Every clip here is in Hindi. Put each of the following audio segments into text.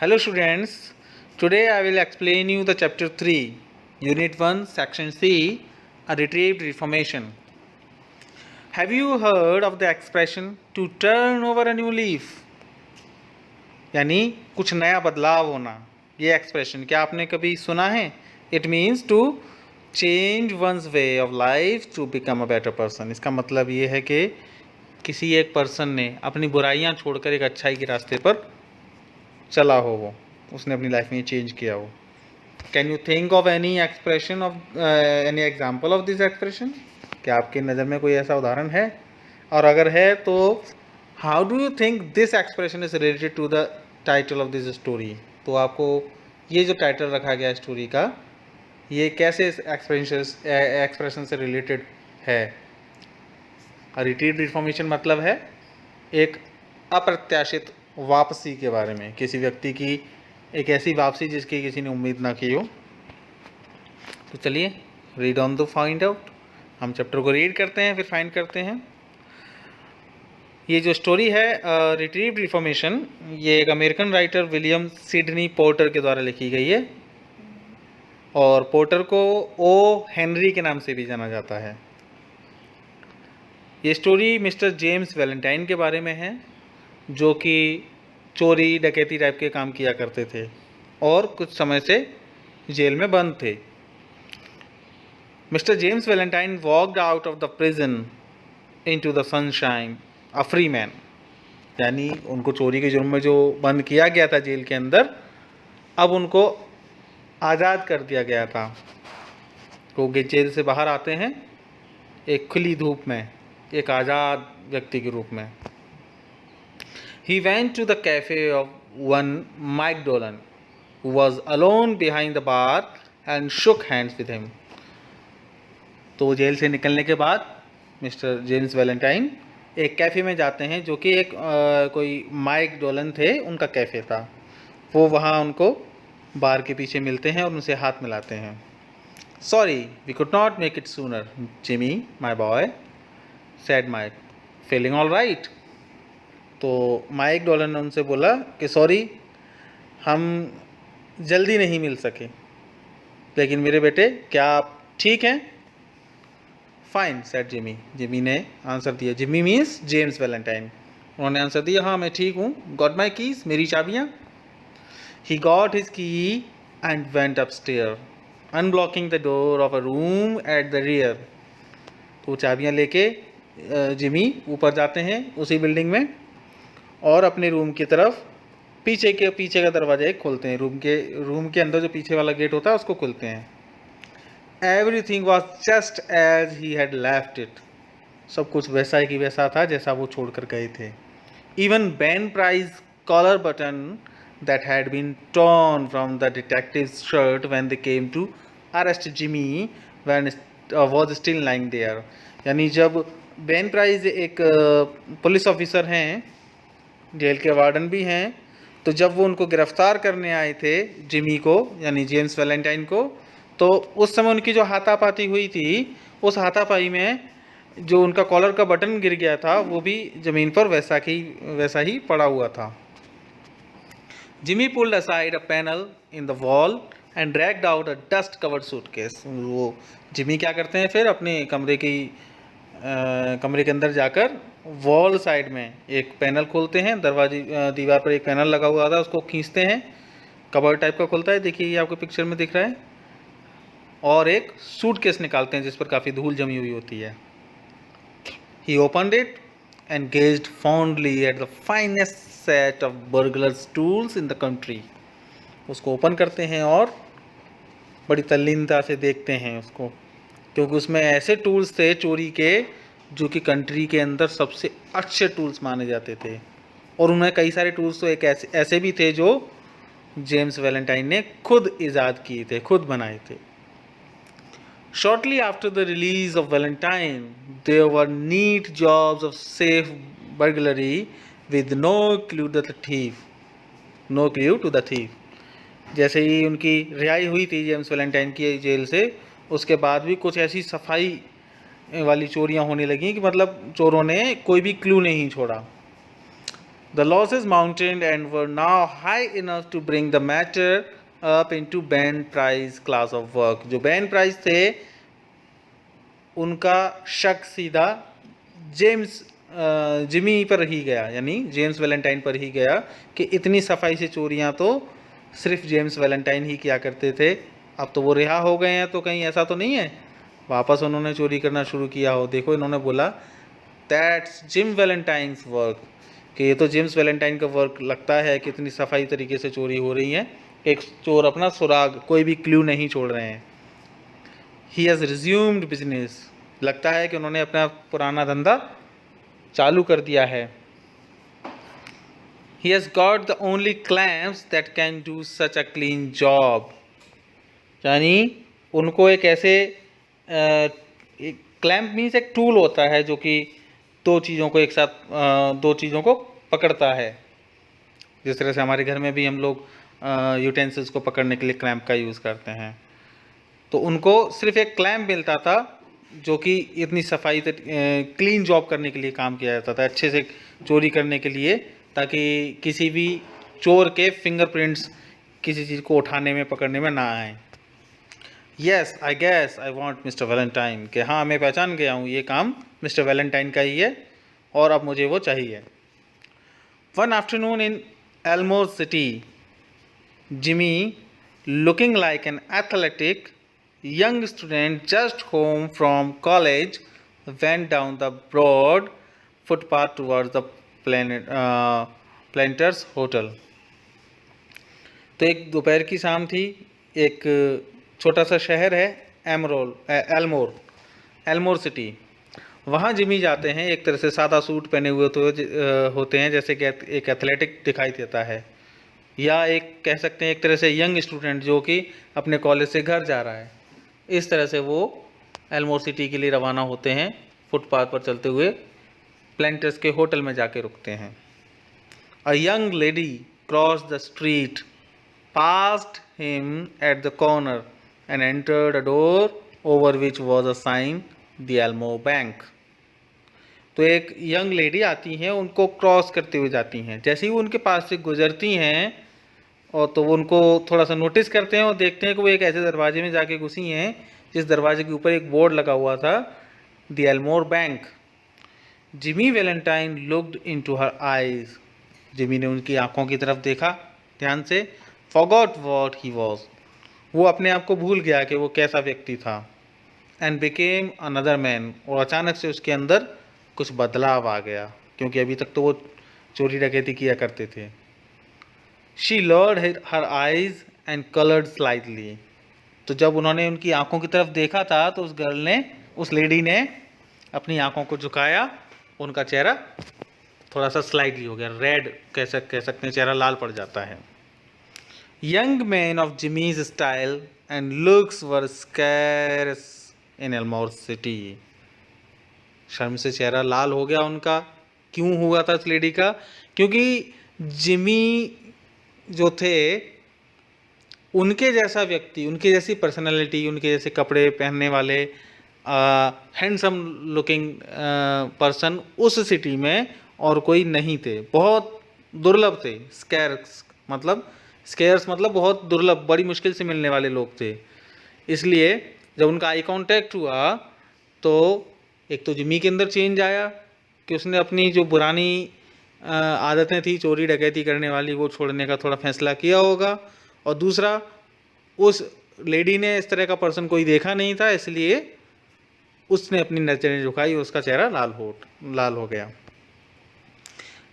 Hello students, today I will explain you the chapter 3, unit 1, section C, a retrieved reformation. Have you heard of the expression to turn over a new leaf? यानी कुछ नया बदलाव होना. ये एक्सप्रेशन क्या आपने कभी सुना है? It means to change one's way of life to become a better person. इसका मतलब ये है कि किसी एक पर्सन ने अपनी बुराइयां छोड़कर एक अच्छाई के रास्ते पर चला हो, वो उसने अपनी लाइफ में चेंज किया हो. Can you think of any expression of any example of this expression? क्या आपकी नज़र में कोई ऐसा उदाहरण है? और अगर है तो how do you think this expression is related to the title of this story? तो आपको ये जो टाइटल रखा गया स्टोरी का, ये कैसे एक्सप्रेशन से रिलेटेड है? रिट्रीव्ड इंफॉर्मेशन मतलब है एक अप्रत्याशित वापसी के बारे में, किसी व्यक्ति की एक ऐसी वापसी जिसकी किसी ने उम्मीद ना की हो. तो चलिए read on the find out. हम चैप्टर को रीड करते हैं फिर फाइंड करते हैं. ये जो स्टोरी है रिट्रीव्ड इंफॉर्मेशन, ये एक American writer William Sydney porter के द्वारा लिखी गई है और पोर्टर को ओ हेनरी के नाम से भी जाना जाता है. ये स्टोरी मिस्टर जेम्स वैलेंटाइन के बारे में है, जो कि चोरी डकैती टाइप के काम किया करते थे और कुछ समय से जेल में बंद थे. Mister James Valentine walked out of the prison into the sunshine a free man. यानी उनको चोरी के जुर्म में जो बंद किया गया था जेल के अंदर, अब उनको आज़ाद कर दिया गया था. वो जेल से बाहर आते हैं एक खुली धूप में, एक आज़ाद व्यक्ति के रूप में. He went to the cafe of one Mike Dolan, who was alone behind the bar, and shook hands with him. तो जेल से निकलने के बाद मिस्टर जेम्स वैलेंटाइन एक कैफ़े में जाते हैं, जो कि एक कोई माइक डोलन थे, उनका कैफ़े था. वो वहाँ उनको बार के पीछे मिलते हैं और उनसे हाथ मिलाते हैं. Sorry, we could not make it sooner, Jimmy, my boy, said Mike. Feeling all right? तो माइक डोलन ने उनसे बोला कि सॉरी, हम जल्दी नहीं मिल सके, लेकिन मेरे बेटे क्या आप ठीक हैं? Fine said Jimmy. जिमी ने आंसर दिया. Jimmy means James Valentine. उन्होंने आंसर दिया, हाँ मैं ठीक हूँ. गॉट माई कीज, मेरी चाबियाँ. ही गॉट हिज की and went upstair unblocking the door of a room at the rear. तो चाबियाँ लेके जिमी ऊपर जाते हैं उसी बिल्डिंग में और अपने रूम की तरफ पीछे का दरवाजा एक खोलते हैं. रूम के अंदर जो पीछे वाला गेट होता है उसको खोलते हैं. Everything was just as he had left it. सब कुछ वैसा ही वैसा था जैसा वो छोड़कर गए थे. Even Ben Price collar button that had been torn from the detective's shirt when they came to arrest Jimmy when was still lying there. यानी जब बेन प्राइज एक पुलिस ऑफिसर हैं, जेल के वार्डन भी हैं, तो जब वो उनको गिरफ्तार करने आए थे जिमी को, यानी जेम्स वैलेंटाइन को, तो उस समय उनकी जो हाथापाई हुई थी, उस हाथापाई में जो उनका कॉलर का बटन गिर गया था वो भी ज़मीन पर वैसा ही पड़ा हुआ था. Jimmy pulled aside a panel in the wall and dragged out a dust covered suitcase. वो जिमी क्या करते हैं, फिर अपने कमरे के अंदर जाकर वॉल साइड में एक पैनल खोलते हैं. दीवार पर एक पैनल लगा हुआ था, उसको खींचते हैं, कबर्ड टाइप का खुलता है, देखिए ये आपको पिक्चर में दिख रहा है, और एक सूटकेस निकालते हैं जिस पर काफ़ी धूल जमी हुई होती है. He opened it and gazed fondly at the finest set of burglars tools in the country. उसको ओपन करते हैं और बड़ी तल्लीनता से देखते हैं उसको, क्योंकि उसमें ऐसे टूल्स थे चोरी के जो कि कंट्री के अंदर सबसे अच्छे टूल्स माने जाते थे. और उनमें कई सारे टूल्स तो एक ऐसे भी थे जो जेम्स वैलेंटाइन ने खुद ईजाद किए थे, खुद बनाए थे. Shortly after the release of Valentine there were neat jobs of safe burglary with no clue to the thief. जैसे ही उनकी रिहाई हुई थी जेम्स वैलेंटाइन की जेल से, उसके बाद भी कुछ ऐसी सफाई वाली चोरियां होने लगी कि मतलब चोरों ने कोई भी क्लू नहीं छोड़ा. The losses mounted and were now high enough to bring the matter up into band price class of work. जो band price थे उनका शक सीधा जेम्स जिमी पर ही गया, यानी जेम्स वैलेंटाइन पर ही गया कि इतनी सफाई से चोरियां तो सिर्फ जेम्स वैलेंटाइन ही किया करते थे, अब तो वो रिहा हो गए हैं, तो कहीं ऐसा तो नहीं है वापस उन्होंने चोरी करना शुरू किया हो। देखो इन्होंने बोला दैट्स जिम वैलेंटाइंस वर्क, कि ये तो जेम्स वैलेंटाइन का वर्क लगता है कि इतनी सफाई तरीके से चोरी हो रही है, एक चोर अपना सुराग कोई भी क्लू नहीं छोड़ रहे हैं। ही हैज़ रिज्यूम्ड बिजनेस, लगता है कि उन्होंने अपना पुराना धंधा चालू कर दिया है। He has got the only clamps that can do such a clean job, यानी उनको एक ऐसे क्लैम्प मीन्स एक टूल होता है जो कि दो चीज़ों को एक साथ दो चीज़ों को पकड़ता है, जिस तरह से हमारे घर में भी हम लोग यूटेंसिल्स को पकड़ने के लिए क्लैम्प का यूज़ करते हैं। तो उनको सिर्फ एक क्लैम्प मिलता था जो कि इतनी सफाई क्लीन जॉब करने के लिए काम किया जाता था, अच्छे से चोरी करने के लिए, ताकि किसी भी चोर के फिंगरप्रिंट्स किसी चीज़ को उठाने में पकड़ने में ना आए। Yes I guess I want Mister Valentine, कि हाँ मैं पहचान गया हूँ ये काम मिस्टर वैलेंटाइन का ही है और अब मुझे वो चाहिए। One afternoon in Elmore city, Jimmy looking like an athletic young student just home from college went down the broad footpath towards the Planters Hotel। तो एक दोपहर की शाम थी, एक छोटा सा शहर है एल्मोर सिटी, वहाँ जिमी जाते हैं एक तरह से सादा सूट पहने हुए तो होते हैं जैसे कि एक एथलेटिक दिखाई देता है, या एक कह सकते हैं एक तरह से यंग स्टूडेंट जो कि अपने कॉलेज से घर जा रहा है, इस तरह से वो एल्मोर सिटी के लिए रवाना होते हैं। फुटपाथ पर चलते हुए प्लेंटर्स के होटल में जाके रुकते हैं। A young lady cross the street passed him at the corner and entered a door over which was a sign, the Elmo Bank। तो एक यंग लेडी आती हैं, उनको क्रॉस करते हुए जाती हैं, जैसे ही वो उनके पास से गुजरती हैं और तो वो उनको थोड़ा सा नोटिस करते हैं और देखते हैं कि वो एक ऐसे दरवाजे में जाके घुसी हैं जिस दरवाजे के ऊपर एक बोर्ड लगा हुआ था, the Elmore bank. Jimmy Valentine looked into her eyes, Jimmy ने उनकी आंखों की तरफ देखा ध्यान से। forgot what he was, वो अपने आप को भूल गया कि वो कैसा व्यक्ति था। and became another man, और अचानक से उसके अंदर कुछ बदलाव आ गया, क्योंकि अभी तक तो वो चोरी डकैती किया करते थे। she lowered her eyes and colored slightly, तो जब उन्होंने उनकी आंखों की तरफ देखा था तो उस लेडी ने अपनी आंखों को झुकाया, उनका चेहरा थोड़ा सा स्लाइटली हो गया, रेड कह सकते हैं, चेहरा लाल पड़ जाता है। Young men of Jimmy's style and looks were scarce in Elmore City। शर्म से चेहरा लाल हो गया उनका। क्यों हुआ था उस लेडी का? क्योंकि जिमी जो थे उनके जैसा व्यक्ति, उनकी जैसी पर्सनालिटी, उनके जैसे कपड़े पहनने वाले हैंडसम लुकिंग पर्सन उस सिटी में और कोई नहीं थे, बहुत दुर्लभ थे। स्केयर्स मतलब बहुत दुर्लभ, बड़ी मुश्किल से मिलने वाले लोग थे। इसलिए जब उनका आई कांटेक्ट हुआ तो एक तो जिमी के अंदर चेंज आया कि उसने अपनी जो पुरानी आदतें थी चोरी डकैती करने वाली वो छोड़ने का थोड़ा फैसला किया होगा, और दूसरा उस लेडी ने इस तरह का पर्सन कोई देखा नहीं था, इसलिए उसने अपनी नजरें झुकाई, उसका चेहरा लाल हो गया।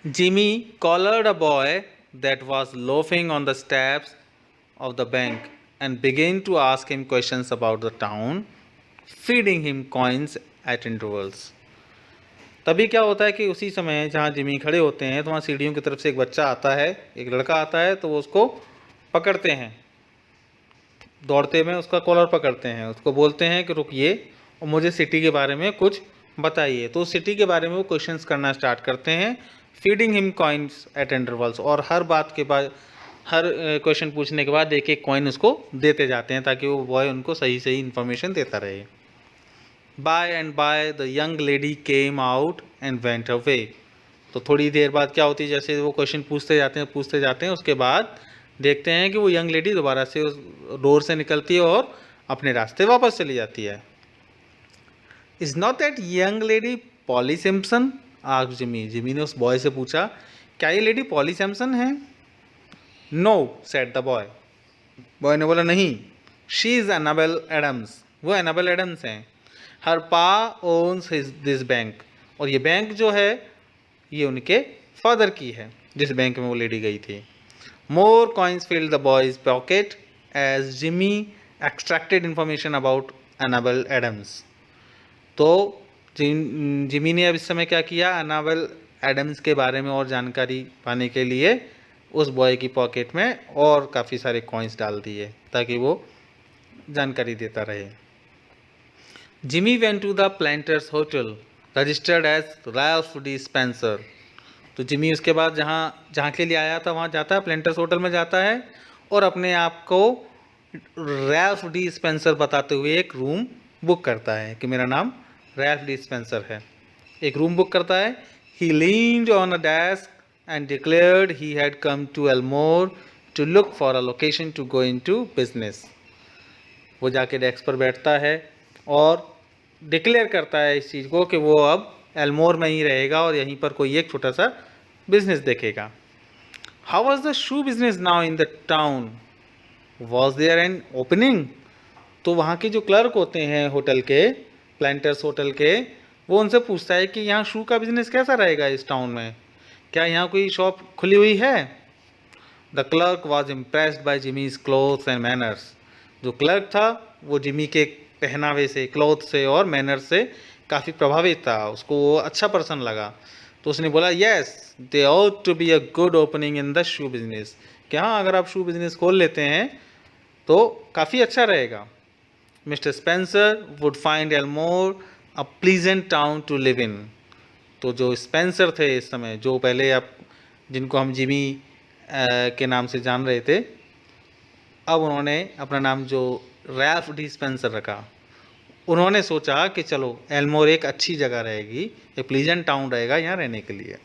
Jimmy collared a boy that was loafing on the steps of the bank and began to ask him questions about the town, feeding him coins at intervals। तभी क्या होता है कि उसी समय जहाँ जिमी खड़े होते हैं तो वहाँ सीढ़ियों की तरफ से एक बच्चा आता है, एक लड़का आता है, तो वो उसको पकड़ते हैं, दौड़ते में उसका कॉलर पकड़ते हैं, उसको बोलते हैं कि रुकिए और मुझे सिटी के बारे में कुछ बताइए। तो सिटी के बारे में वो क्वेश्चंस करना स्टार्ट करते हैं, feeding him coins eight intervals, और हर बात के बाद, हर क्वेश्चन पूछने के बाद एक एक कॉइन उसको देते जाते हैं ताकि वो बॉय उनको सही सही इन्फॉर्मेशन देता रहे। By and by the young lady came out and went away, तो थोड़ी देर बाद क्या होती है, जैसे वो क्वेश्चन पूछते जाते हैं उसके बाद देखते हैं कि वो यंग लेडी दोबारा से उस डोर से निकलती है और अपने रास्ते वापस चली जाती है। Is not that young lady poly Simpson, asked Jimmy. Jimmy ने उस बॉय से पूछा, क्या ये लेडी पॉली सैम्पसन है? No, said the boy. Boy ने बोला, नहीं, शी इज़ एनाबेल एडम्स, वो एनाबेल एडम्स हैं। हर पा ओन्स दिस बैंक, और ये बैंक जो है ये उनके फादर की है, जिस बैंक में वो लेडी गई थी। More coins filled the boy's pocket as Jimmy extracted information about Annabel Adams. तो जिमी ने अब इस समय क्या किया, एनाबेल एडम्स के बारे में और जानकारी पाने के लिए उस बॉय की पॉकेट में और काफ़ी सारे कॉइन्स डाल दिए ताकि वो जानकारी देता रहे। Jimmy went to the Planters hotel registered as Ralph D Spencer. तो जिमी उसके बाद जहाँ के लिए आया था वहाँ जाता है, प्लांटर्स होटल में जाता है और अपने आप को रैल्फ डी स्पेंसर बताते हुए एक रूम बुक करता है कि मेरा नाम रैल्फ डी स्पेंसर है। एक रूम बुक करता है। He leaned on a desk and declared he had come to Elmore to look for a location to go into business. वो जाके डेस्क पर बैठता है और डिक्लेयर करता है इस चीज़ को कि वो अब एल्मोर में ही रहेगा और यहीं पर कोई एक छोटा सा बिजनेस देखेगा। How was the shoe business now in the town? Was there an opening? तो वहाँ के जो क्लर्क होते हैं होटल के, प्लांटर्स होटल के, वो उनसे पूछता है कि यहाँ शू का बिजनेस कैसा रहेगा इस टाउन में, क्या यहाँ कोई शॉप खुली हुई है? The clerk was impressed by Jimmy's clothes and manners. जो क्लर्क था वो जिमी के पहनावे से, क्लोथ से और मैनर से काफ़ी प्रभावित था, उसको वो अच्छा पर्सन लगा। तो उसने बोला, yes they ought to be a good opening in the shoe business, कि हाँ अगर आप शू बिजनेस खोल लेते हैं तो काफ़ी अच्छा रहेगा। Mister Spencer would find Elmore a pleasant town to live in. तो जो स्पेंसर थे इस समय, जो पहले आप जिनको हम जिमी के नाम से जान रहे थे, अब उन्होंने अपना नाम जो रैल्फ डी स्पेंसर रखा। उन्होंने सोचा कि चलो एल्मोर एक अच्छी जगह रहेगी, एक प्लीजेंट टाउन रहेगा यहाँ रहने के लिए।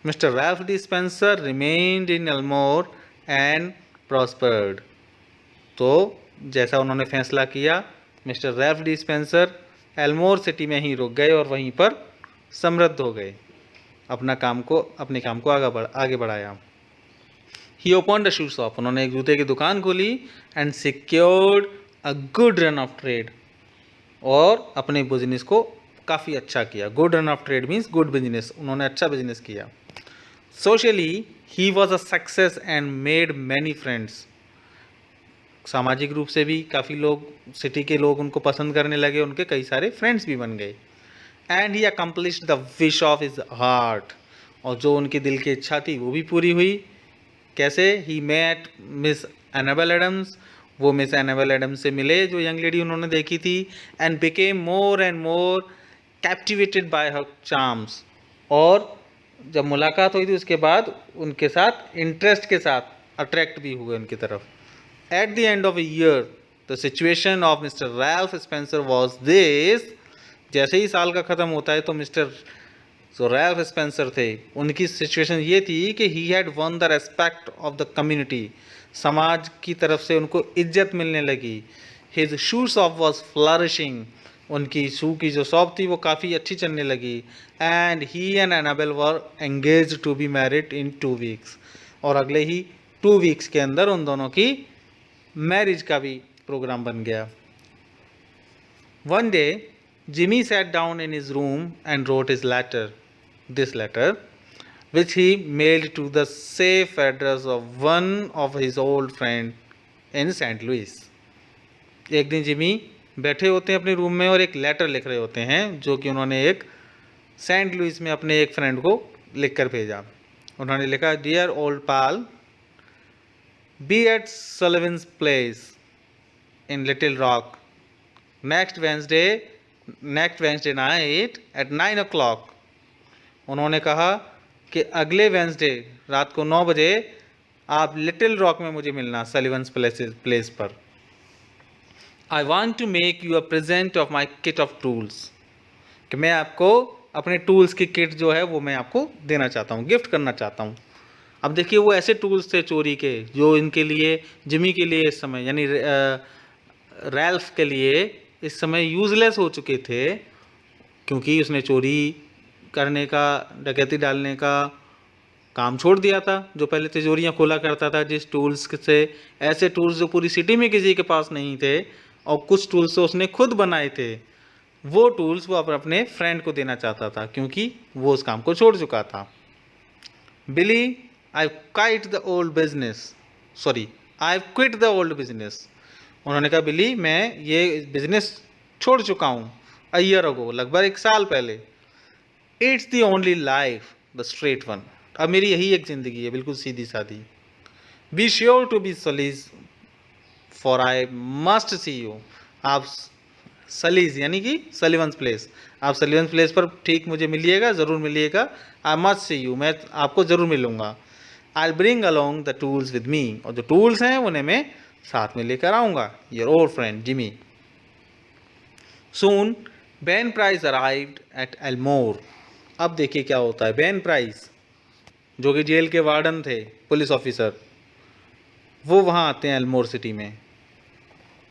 Mister Ralph D Spencer remained in Elmore and prospered. तो जैसा उन्होंने फैसला किया, mister Ralph D Spencer Elmore city में ही रुक गए और वहीं पर समृद्ध हो गए, अपने काम को आगे बढ़ाया। ही ओपन द शू शॉप, उन्होंने एक जूते की दुकान खोली and secured a good run of trade, और अपने बिजनेस को काफ़ी अच्छा किया। Good run of trade means good business, उन्होंने अच्छा बिजनेस किया। Socially he was a success and made many friends. सामाजिक रूप से भी काफ़ी लोग, सिटी के लोग उनको पसंद करने लगे, उनके कई सारे फ्रेंड्स भी बन गए। And he accomplished the wish of his heart, और जो उनके दिल की इच्छा थी वो भी पूरी हुई। कैसे? He met Miss Annabel Adams, वो मिस एनाबेल एडम्स से मिले जो यंग लेडी उन्होंने देखी थी, and became more and more captivated by her charms, और जब मुलाकात हुई थी उसके बाद उनके साथ इंटरेस्ट के साथ अट्रैक्ट भी हुए उनकी तरफ। At the end of a year the situation of mister Ralph Spencer was this. जैसे ही साल का ख़त्म होता है तो मिस्टर जो रैल्फ स्पेंसर थे उनकी सिचुएशन ये थी कि he had one the respect of the community, समाज की तरफ से उनको इज्जत मिलने लगी। His shoe shop was flourishing, उनकी शू की जो शॉप थी वो काफ़ी अच्छी चलने लगी। And he and Annabel were engage to be married in 2 weeks, और अगले ही 2 वीक्स के अंदर उन दोनों की मैरिज का भी प्रोग्राम बन गया। One day Jimmy sat down in his room and wrote this letter, which he mailed to the safe address of one of his old friend in St. Louis. एक दिन जिमी बैठे होते हैं अपने रूम में और एक लेटर लिख रहे होते हैं जो कि उन्होंने एक सेंट लुइस में अपने एक फ्रेंड को लिख कर भेजा। उन्होंने लिखा, dear old pal, be at Sullivan's place in Little Rock next Wednesday night at 9 o'clock। उन्होंने कहा कि अगले वेंसडे रात को 9 बजे आप लिटिल रॉक में मुझे मिलना, सलिवन्स प्लेस पर। I want to make you a present of my kit of tools, कि मैं आपको अपने टूल्स की किट जो है वो मैं आपको देना चाहता हूँ, गिफ्ट करना चाहता हूँ। अब देखिए वो ऐसे टूल्स थे चोरी के जो इनके लिए, जिमी के लिए इस समय यानी रैल्फ के लिए इस समय यूजलेस हो चुके थे, क्योंकि उसने चोरी करने का, डकैती डालने का काम छोड़ दिया था। जो पहले तिजोरियां खोला करता था जिस टूल्स से, ऐसे टूल्स जो पूरी सिटी में किसी के पास नहीं थे, और कुछ टूल्स तो उसने खुद बनाए थे, वो टूल्स वो अपने फ्रेंड को देना चाहता था क्योंकि वो उस काम को छोड़ चुका था। Billy, I quit the old business, sorry I quit the old business. उन्होंने कहा बिली मैं ये बिजनेस छोड़ चुका हूँ अ ईयर अगो, लगभग 1 साल पहले। It's the only life the straight one, अब मेरी यही एक ज़िंदगी है, बिल्कुल सीधी सादी। Be sure to be Sullivan's for I must see you. आप सलीज यानी कि सलीवंस प्लेस, आप सलीवंस प्लेस पर ठीक मुझे मिलिएगा, ज़रूर मिलिएगा। आई मस्ट सी यू, मैं आपको ज़रूर मिलूँगा। I bring along the tools with me, और जो टूल्स हैं उन्हें मैं साथ में लेकर आऊँगा। Your old friend Jimmy. Soon Ben price arrived at Elmore. अब देखिए क्या होता है। बेन प्राइस जो कि जेल के वार्डन थे, पुलिस ऑफिसर, वो वहाँ आते हैं एल्मोर सिटी में,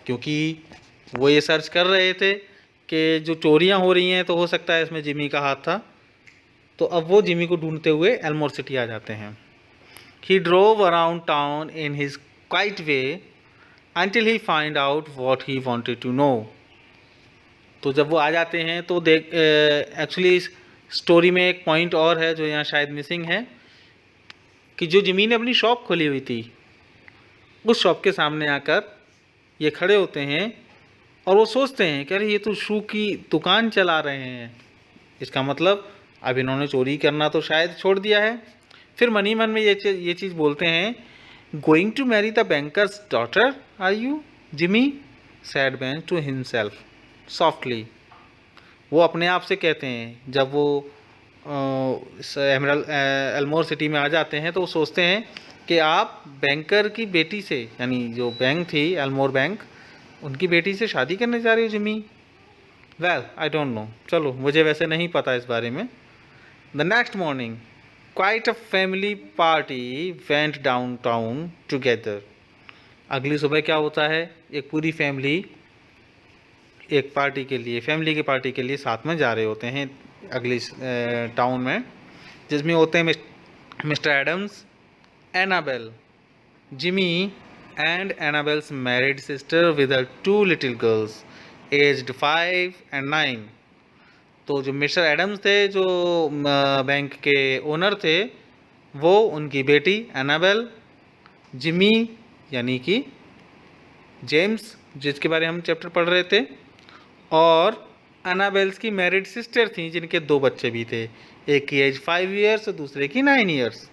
क्योंकि वो ये सर्च कर रहे थे कि जो चोरियाँ हो रही हैं तो हो सकता है इसमें जिमी का हाथ था। तो अब वो जिमी को ढूंढते हुए एल्मोर सिटी आ जाते हैं। He drove around town in his quiet way until he find out what he wanted to know। तो जब वो आ जाते हैं तो देख, एक्चुअली इस स्टोरी में एक पॉइंट और है जो यहाँ शायद मिसिंग है, कि जो जिमी ने अपनी शॉप खोली हुई थी, उस शॉप के सामने आकर ये खड़े होते हैं और वो सोचते हैं कि अरे ये तो शू की दुकान चला रहे हैं, इसका मतलब अब इन्होंने चोरी करना तो शायद छोड़ दिया है। फिर मन ही मन में ये चीज़ बोलते हैं, going to marry the banker's daughter are you Jimmy, said Ben to himself softly. वो अपने आप से कहते हैं, जब वो एल्मोर सिटी में आ जाते हैं तो वो सोचते हैं कि आप बैंकर की बेटी से, यानी जो बैंक थी एल्मोर बैंक, उनकी बेटी से शादी करने जा रही हो Jimmy. Well I don't know, चलो मुझे वैसे नहीं पता इस बारे में। The next morning quite a family party went down town together. अगली सुबह क्या होता है, एक पूरी फैमिली एक पार्टी के लिए, फैमिली की पार्टी के लिए साथ में जा रहे होते हैं अगली टाउन में, जिसमें होते हैं Mister Adams, Annabel, Jimmy and Annabel's married sister with her 2 little girls aged 5 and 9। तो जो मिस्टर एडम्स थे, जो बैंक के ओनर थे, वो उनकी बेटी एनाबेल, जिमी यानी कि जेम्स जिसके बारे में हम चैप्टर पढ़ रहे थे, और एनाबेल्स की मैरिड सिस्टर थी जिनके 2 बच्चे भी थे, एक की एज 5 years दूसरे की 9 years।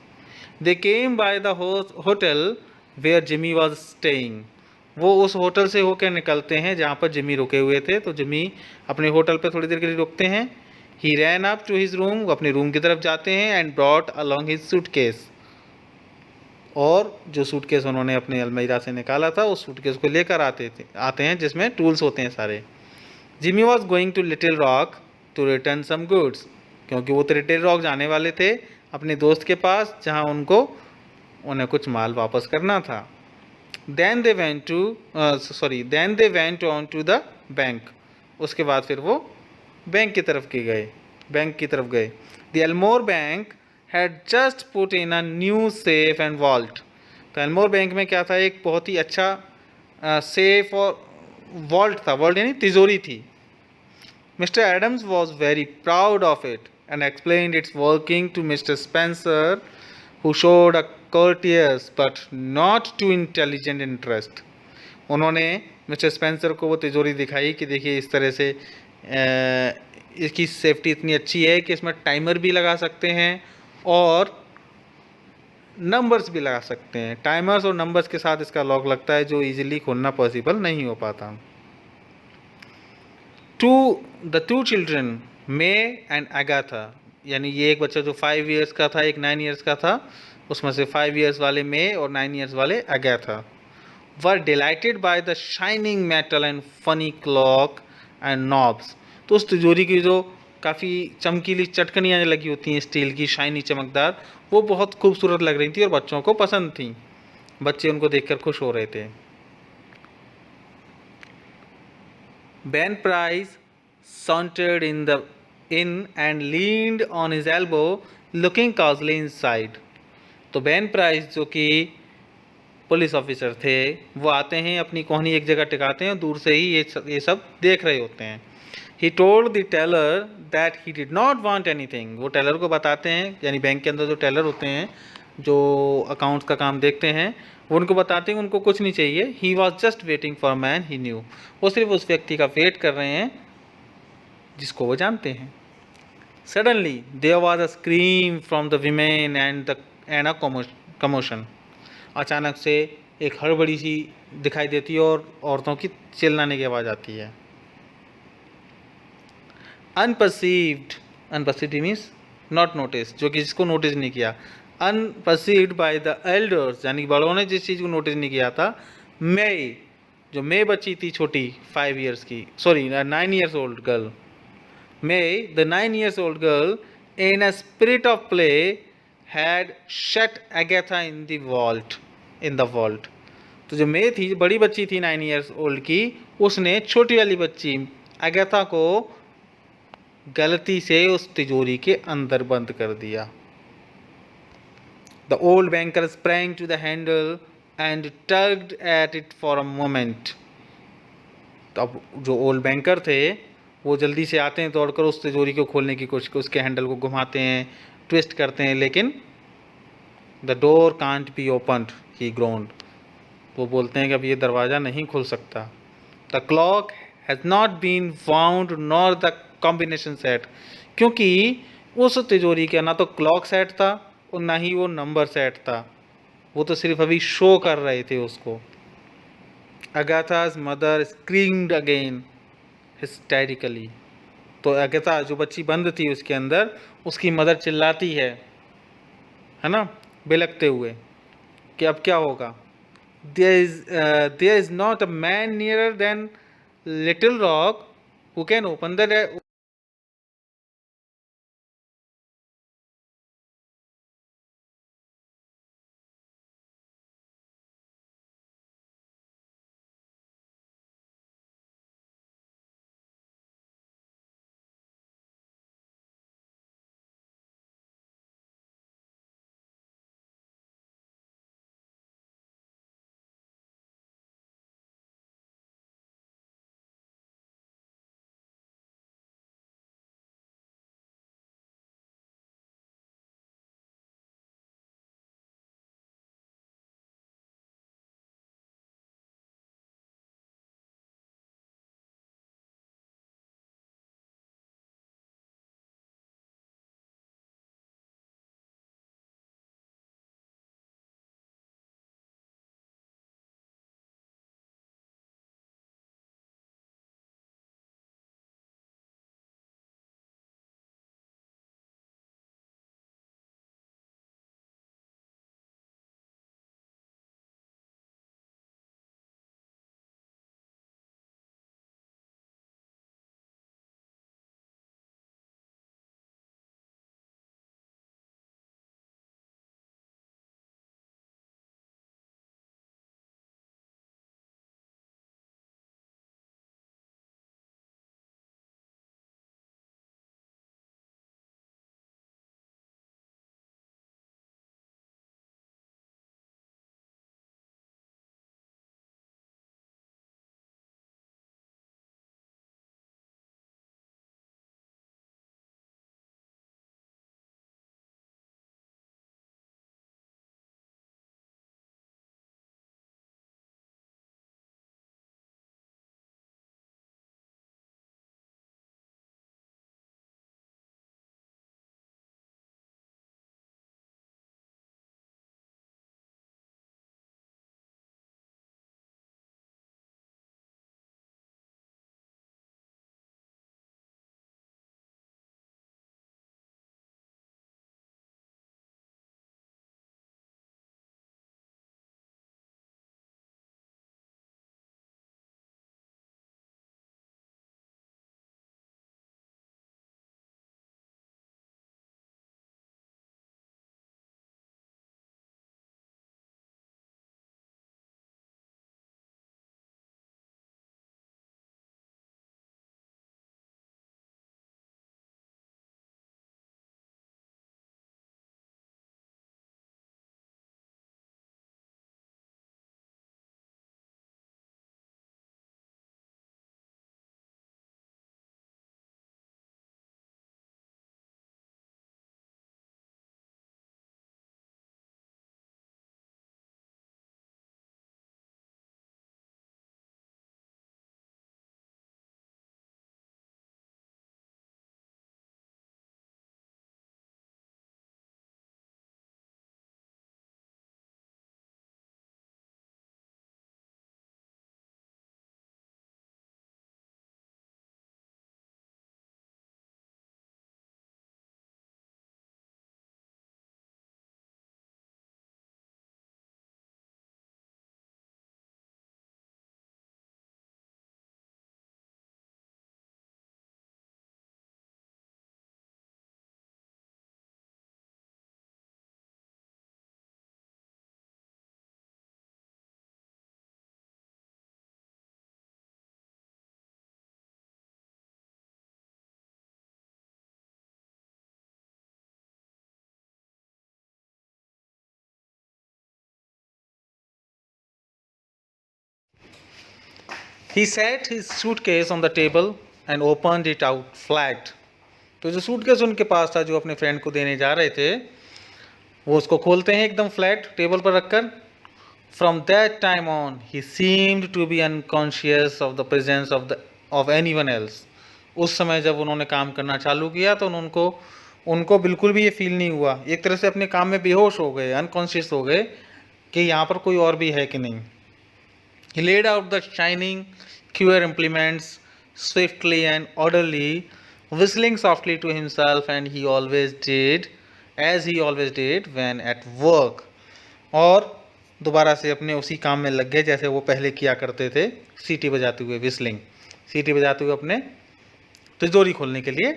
They came by the hotel where Jimmy was staying. वो उस होटल से होकर निकलते हैं जहाँ पर जिमी रुके हुए थे। तो जिमी अपने होटल पर थोड़ी देर के लिए रुकते हैं। ही रैन अप टू हिज रूम, वो अपने रूम की तरफ जाते हैं, and brought along his suitcase, और जो सूटकेस उन्होंने अपने अलमीरा से निकाला था उस सूटकेस को लेकर आते हैं जिसमें टूल्स होते हैं सारे। Jimmy was going to Little Rock to return some goods, क्योंकि वो तो लिटिल रॉक जाने वाले थे अपने दोस्त के पास, जहाँ उन्हें कुछ माल वापस करना था। Then they went on to the bank. उसके बाद फिर वो बैंक की तरफ गए। The Elmore bank had just put in a new safe and vault. तो एल्मोर बैंक में क्या था, एक बहुत ही अच्छा सेफ और वॉल्ट था। वॉल्ट यानी तिजोरी थी। Mister Adams was very proud of it and explained its working to Mr. Spencer, who showed a courteous but not too intelligent interest। उन्होंने मिस्टर स्पेंसर को वो तिजोरी दिखाई कि देखिए इस तरह से इसकी सेफ्टी इतनी अच्छी है कि इसमें टाइमर भी लगा सकते हैं और नंबर्स भी लगा सकते हैं। टाइमर्स और नंबर्स के साथ इसका लॉक लगता है जो इजीली खोलना पॉसिबल नहीं हो पाता। The two children may and Agatha, यानी ये एक बच्चा जो 5 years का था, एक 9 years का था, उसमें से 5 years वाले मे और 9 years वाले Agatha, were dilated by the shining metal and funny clock and knobs. तो उस तिजोरी की जो काफ़ी चमकीली चटकनियाँ लगी होती हैं स्टील की, शाइनी चमकदार, वो बहुत खूबसूरत लग रही थी और बच्चों को पसंद थी। बच्चे उनको देखकर खुश हो रहे थे। Ben Price sauntered in and leaned on his elbow, looking casually inside. तो बेन प्राइस जो कि पुलिस ऑफिसर थे, वो आते हैं, अपनी कोहनी एक जगह टिकाते हैं और दूर से ही ये सब देख रहे होते हैं। He told the tailor that he did not want anything. वो टेलर को बताते हैं, यानी बैंक के अंदर जो टेलर होते हैं जो अकाउंट्स का काम देखते हैं, वो उनको बताते हैं उनको कुछ नहीं चाहिए। He was just waiting for man he new. वो सिर्फ उस व्यक्ति का वेट कर रहे हैं जिसको वो जानते हैं। Suddenly there was a scream from the women and a commotion. अचानक से एक हड़बड़ी सी दिखाई देती है और औरतों की चिल्लाने की आवाज़ आती है। अनपर्सीव्ड, अनपर्सीव्ड मीन्स नॉट नोटिस, जो कि जिसको नोटिस नहीं किया। अनपर्सीव्ड बाय द एल्डर्स, यानी बड़ों ने जिस चीज़ को नोटिस नहीं किया था। मे, जो मे बच्ची थी छोटी 5 ईयर्स की, sorry 9 years old girl, May the 9 years old girl in a spirit of play had shut Agatha in the vault. तो जो मे थी, बड़ी बच्ची थी 9 ईयर्स ओल्ड की, उसने छोटी वाली बच्ची अगेथा को गलती से उस तिजोरी के अंदर बंद कर दिया। The old banker sprang to the handle and tugged at it for a moment. तो अब जो ओल्ड बैंकर थे वो जल्दी से आते हैं दौड़कर, उस तिजोरी को खोलने की कोशिश, उसके हैंडल को घुमाते हैं, ट्विस्ट करते हैं, लेकिन the door can't be opened, ही ग्रोन्ड। वो बोलते हैं कि अब ये दरवाज़ा नहीं खुल सकता। The clock has not been found nor the combination set, क्योंकि उस तिजोरी का ना तो क्लॉक सेट था और ना ही वो नंबर सेट था, वो तो सिर्फ अभी शो कर रहे थे उसको। अगाथा's मदर स्क्रीम्ड अगेन हिस्टेरिकली। तो अगाथा जो बच्ची बंद थी उसके अंदर, उसकी मदर चिल्लाती है ना, बिलखते हुए कि अब क्या होगा। there is not a man nearer than Little Rock who can open the He set his suitcase on the table and opened it out flat. तो जो सूटकेस उनके पास था जो अपने फ्रेंड को देने जा रहे थे वो उसको खोलते हैं एकदम फ्लैट टेबल पर रखकर. From that time on, he seemed to be unconscious of the presence of anyone else. उस समय जब उन्होंने काम करना चालू किया तो उनको बिल्कुल भी ये फील नहीं हुआ. एक तरह से अपने काम में बेहोश हो गए, अनकॉन्शियस हो गए कि यहाँ पर कोई और भी है कि नहीं. He laid out the shining queer implements swiftly and orderly, whistling softly to himself, and he always did, as he always did when at work. और दोबारा से अपने उसी काम में लग गए जैसे वो पहले किया करते थे, सीटी बजाते हुए, विस्लिंग, सीटी बजाते हुए अपने तिजोरी खोलने के लिए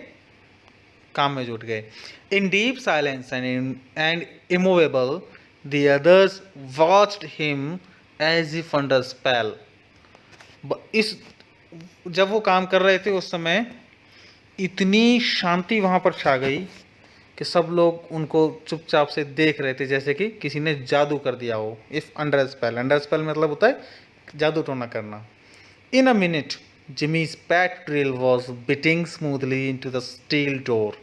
काम में जुट गए. In deep silence and immovable the others watched him as if under spell. इस जब वो काम कर रहे थे उस समय इतनी शांति वहाँ पर छा गई कि सब लोग उनको चुपचाप से देख रहे थे जैसे कि किसी ने जादू कर दिया हो. इफ़ अंडर स्पेल मतलब होता है जादू टोना करना. In a minute Jimmy's pack drill was biting smoothly into the steel door.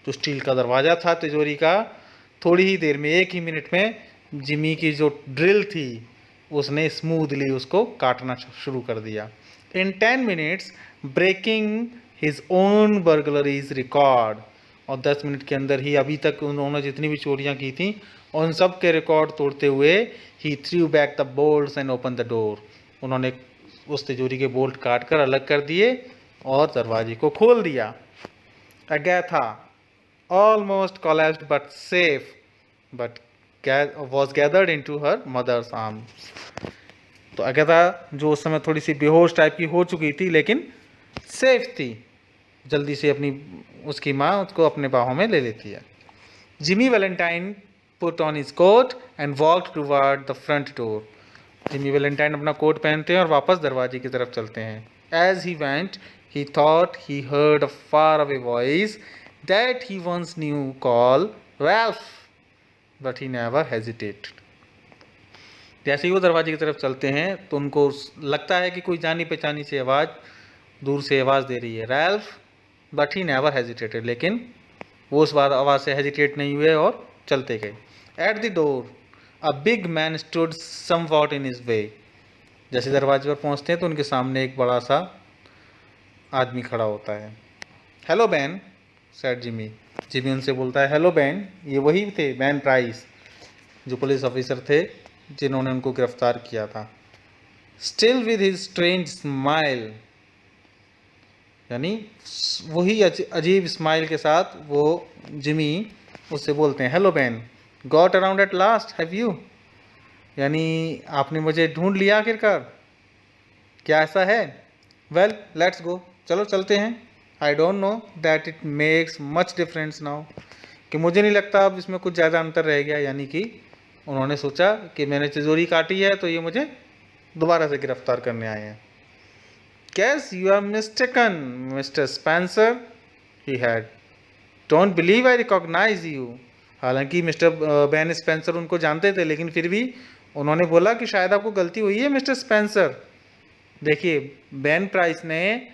जो स्टील का दरवाज़ा था तिजोरी का, थोड़ी ही देर में, एक ही मिनट में जिमी की जो ड्रिल थी उसने स्मूथली उसको काटना शुरू कर दिया. In 10 minutes breaking his own burglaries record. और 10 मिनट के अंदर ही अभी तक उन्होंने जितनी भी चोरियां की थी उन सब के रिकॉर्ड तोड़ते हुए he threw back the bolts and open the door. उन्होंने उस तिजोरी के बोल्ट काट कर अलग कर दिए और दरवाजे को खोल दिया. Agatha almost collapsed but safe but was gathered into her mother's arms. तो अगैथा जो उस समय थोड़ी सी बेहोश टाइप की हो चुकी थी लेकिन सेफ थी, जल्दी से उसकी माँ उसको अपने बाहों में ले लेती है. Jimmy Valentine put on his coat and walked toward the front door. Jimmy Valentine अपना कोट पहनते हैं और वापस दरवाजे की तरफ चलते हैं. As he went he thought he heard a far away voice that he once knew call Ralph, but he never hesitated. जैसे ही वो दरवाजे की तरफ चलते हैं तो उनको लगता है कि कोई जानी पहचानी सी आवाज़ दूर से आवाज़ दे रही है, Ralph, but he never hesitated. लेकिन वो उस आवाज़ से हेजिटेट नहीं हुए और चलते गए. At the door a big man stood somewhat in his way. जैसे दरवाजे पर पहुंचते हैं तो उनके सामने एक बड़ा सा आदमी खड़ा होता है. Hello ban, said Jimmy. Jimmy उनसे बोलता है हेलो बैन. ये वही थे बैन प्राइस जो पुलिस ऑफिसर थे जिन्होंने उनको गिरफ्तार किया था. Still with his strange smile, यानी वही अजीब स्माइल के साथ वो जिमी उससे बोलते हैं hello ban, got around at last have you. यानी आपने मुझे ढूंढ लिया आखिरकार, क्या ऐसा है? वेल लेट्स गो, चलो चलते हैं. I don't know that it makes much difference now. कि मुझे नहीं लगता अब इसमें कुछ ज़्यादा अंतर रह गया. यानी कि उन्होंने सोचा कि मैंने तिजोरी काटी है तो ये मुझे दोबारा से गिरफ्तार करने आए हैं. Guess you are mistaken, Mr. Spencer, he had. Don't believe I recognize you. हालांकि मिस्टर बैन स्पेंसर उनको जानते थे लेकिन फिर भी उन्होंने बोला कि शायद आपको गलती हुई है मिस्टर स्पेंसर. देखिए बैन प्राइस ने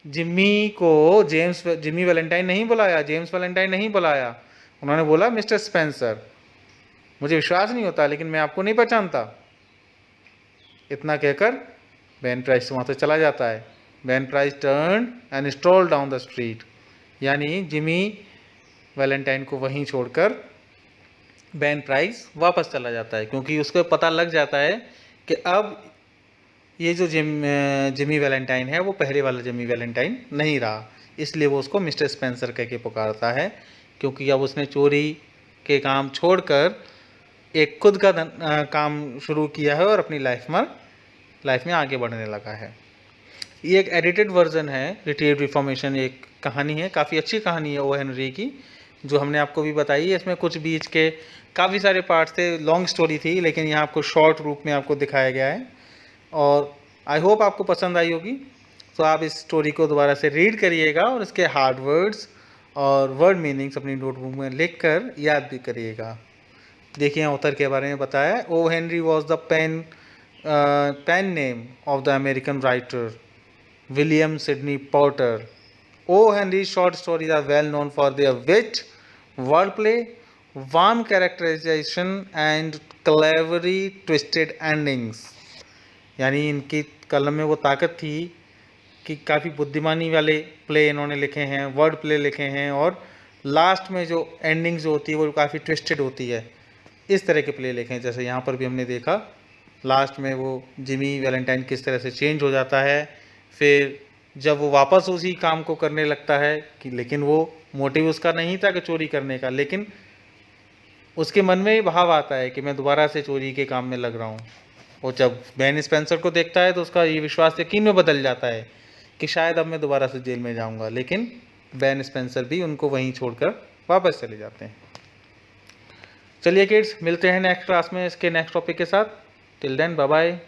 जिमी वैलेंटाइन नहीं बुलाया, जेम्स वैलेंटाइन नहीं बुलाया. उन्होंने बोला मिस्टर स्पेंसर. मुझे विश्वास नहीं होता लेकिन मैं आपको नहीं पहचानता. इतना कहकर बैन प्राइस वहाँ से चला जाता है. Ban price turn and stroll down the street. यानी जिमी वैलेंटाइन को वहीं छोड़कर बैन प्राइस वापस चला जाता है क्योंकि उसको पता लग जाता है कि अब ये जो जिमी वैलेंटाइन है वो पहले वाला जिमी वैलेंटाइन नहीं रहा. इसलिए वो उसको मिस्टर स्पेंसर कह के पुकारता है क्योंकि अब उसने चोरी के काम छोड़कर एक खुद का काम शुरू किया है और अपनी लाइफ में आगे बढ़ने लगा है. ये एक एडिटेड वर्जन है. रिट्रीव्ड रिफॉर्मेशन एक कहानी है, काफ़ी अच्छी कहानी है ओ हेनरी की जो हमने आपको भी बताई है. इसमें कुछ बीच के काफ़ी सारे पार्ट्स थे, लॉन्ग स्टोरी थी, लेकिन यहाँ आपको शॉर्ट रूप में आपको दिखाया गया है और आई होप आपको पसंद आई होगी. तो आप इस स्टोरी को दोबारा से रीड करिएगा और इसके हार्ड वर्ड्स और वर्ड मीनिंग्स अपनी नोटबुक में लिख कर याद भी करिएगा. देखिए ऑथर के बारे में बताया, O Henry was the pen pen name of the American writer William Sidney Porter. O. Henry's short stories are well known for their wit, wordplay, warm characterization and cleverly twisted endings. यानी इनकी कलम में वो ताकत थी कि काफ़ी बुद्धिमानी वाले प्ले इन्होंने लिखे हैं, वर्ड प्ले लिखे हैं, और लास्ट में जो एंडिंग जो होती है वो काफ़ी ट्विस्टेड होती है, इस तरह के प्ले लिखे हैं. जैसे यहाँ पर भी हमने देखा लास्ट में वो जिमी वैलेंटाइन किस तरह से चेंज हो जाता है, फिर जब वो वापस उसी काम को करने लगता है कि लेकिन वो मोटिव उसका नहीं था कि चोरी करने का, लेकिन उसके मन में ही भाव आता है कि मैं दोबारा से चोरी के काम में लग रहा हूँ. और जब बेन स्पेंसर को देखता है तो उसका ये विश्वास यकीन में बदल जाता है कि शायद अब मैं दोबारा से जेल में जाऊँगा, लेकिन बेन स्पेंसर भी उनको वहीं छोड़कर वापस चले जाते हैं. चलिए किड्स, मिलते हैं नेक्स्ट क्लास में इसके नेक्स्ट टॉपिक के साथ. Till then bye bye.